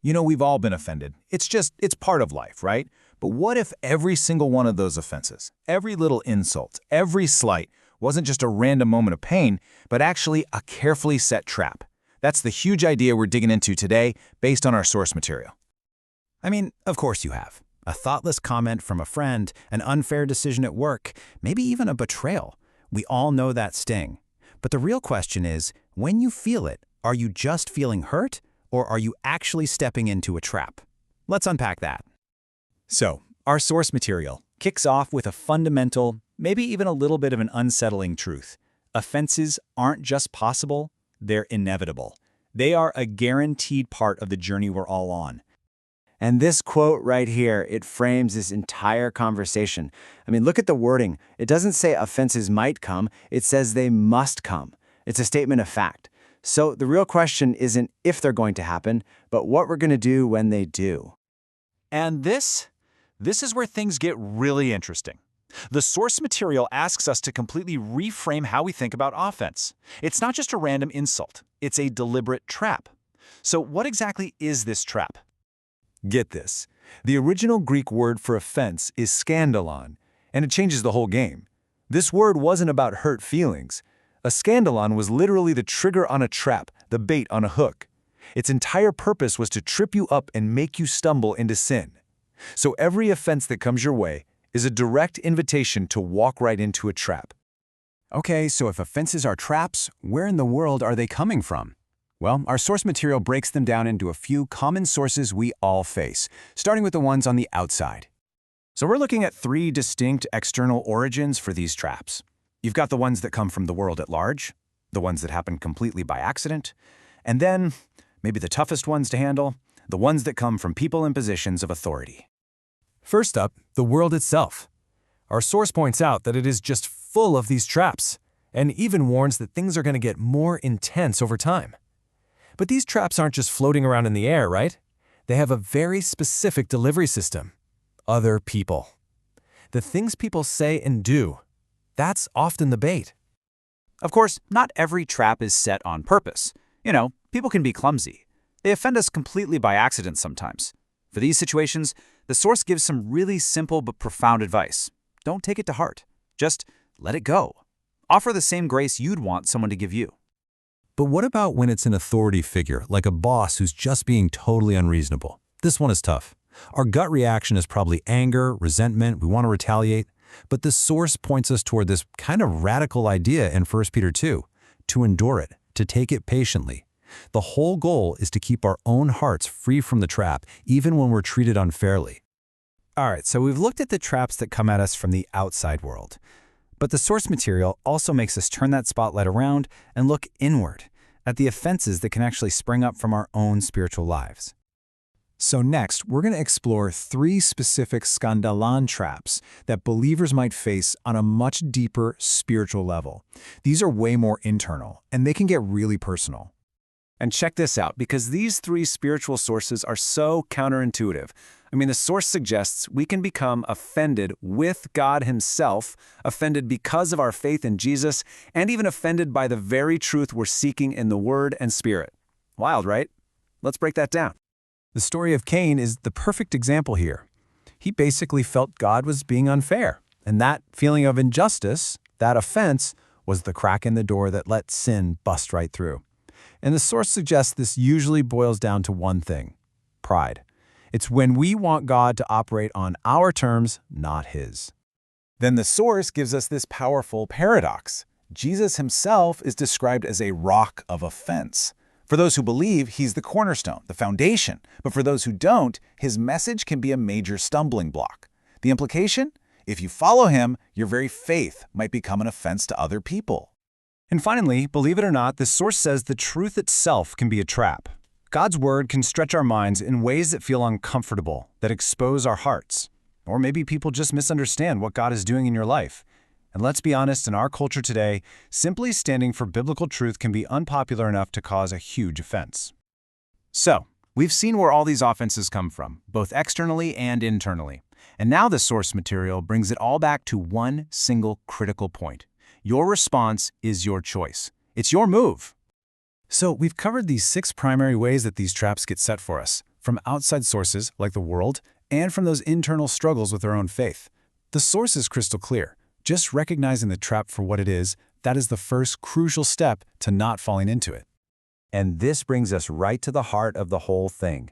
You know, we've all been offended. It's part of life, right? But what if every single one of those offenses, every little insult, every slight, wasn't just a random moment of pain, but actually a carefully set trap? That's the huge idea we're digging into today, based on our source material. I mean, of course you have. A thoughtless comment from a friend, an unfair decision at work, maybe even a betrayal. We all know that sting. But the real question is, when you feel it, are you just feeling hurt, or are you actually stepping into a trap? Let's unpack that. So, our source material kicks off with a fundamental, maybe even a little bit of an unsettling truth. Offenses aren't just possible, they're inevitable. They are a guaranteed part of the journey we're all on. And this quote right here, it frames this entire conversation. I mean, look at the wording. It doesn't say offenses might come, it says they must come. It's a statement of fact. So the real question isn't if they're going to happen, but what we're going to do when they do. And this is where things get really interesting. The source material asks us to completely reframe how we think about offense. It's not just a random insult, it's a deliberate trap. So what exactly is this trap? Get this. The original Greek word for offense is skandalon, and it changes the whole game. This word wasn't about hurt feelings. A skandalon was literally the trigger on a trap, the bait on a hook. Its entire purpose was to trip you up and make you stumble into sin. So every offense that comes your way is a direct invitation to walk right into a trap. Okay, so if offenses are traps, where in the world are they coming from? Well, our source material breaks them down into a few common sources we all face, starting with the ones on the outside. So we're looking at 3 distinct external origins for these traps. You've got the ones that come from the world at large, the ones that happen completely by accident, and then, maybe the toughest ones to handle, the ones that come from people in positions of authority. First up, the world itself. Our source points out that it is just full of these traps, and even warns that things are going to get more intense over time. But these traps aren't just floating around in the air, right? They have a very specific delivery system. Other people. The things people say and do. That's often the bait. Of course, not every trap is set on purpose. You know, people can be clumsy. They offend us completely by accident sometimes. For these situations, the source gives some really simple but profound advice. Don't take it to heart. Just let it go. Offer the same grace you'd want someone to give you. But what about when it's an authority figure, like a boss who's just being totally unreasonable? This one is tough. Our gut reaction is probably anger, resentment, we want to retaliate. But the source points us toward this kind of radical idea in 1 Peter 2, to endure it, to take it patiently. The whole goal is to keep our own hearts free from the trap, even when we're treated unfairly. All right, so we've looked at the traps that come at us from the outside world. But the source material also makes us turn that spotlight around and look inward at the offenses that can actually spring up from our own spiritual lives. So next, we're going to explore 3 specific Skandalon traps that believers might face on a much deeper spiritual level. These are way more internal, and they can get really personal. And check this out, because these 3 spiritual sources are so counterintuitive. I mean, the source suggests we can become offended with God Himself, offended because of our faith in Jesus, and even offended by the very truth we're seeking in the Word and Spirit. Wild, right? Let's break that down. The story of Cain is the perfect example here. He basically felt God was being unfair, and that feeling of injustice, that offense, was the crack in the door that let sin bust right through. And the source suggests this usually boils down to one thing: pride. It's when we want God to operate on our terms, not His. Then the source gives us this powerful paradox. Jesus Himself is described as a rock of offense. For those who believe, He's the cornerstone, the foundation. But for those who don't, His message can be a major stumbling block. The implication? If you follow Him, your very faith might become an offense to other people. And finally, believe it or not, the source says the truth itself can be a trap. God's Word can stretch our minds in ways that feel uncomfortable, that expose our hearts. Or maybe people just misunderstand what God is doing in your life. And let's be honest, in our culture today, simply standing for biblical truth can be unpopular enough to cause a huge offense. So, we've seen where all these offenses come from, both externally and internally. And now the source material brings it all back to one single critical point. Your response is your choice. It's your move. So we've covered these 6 primary ways that these traps get set for us. from outside sources like the world, and from those internal struggles with our own faith. The source is crystal clear. Just recognizing the trap for what it is, that is the first crucial step to not falling into it. And this brings us right to the heart of the whole thing.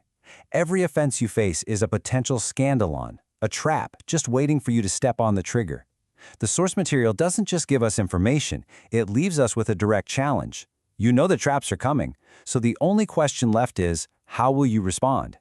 Every offense you face is a potential skandalon, a trap just waiting for you to step on the trigger. The source material doesn't just give us information, it leaves us with a direct challenge. You know the traps are coming, so the only question left is, how will you respond?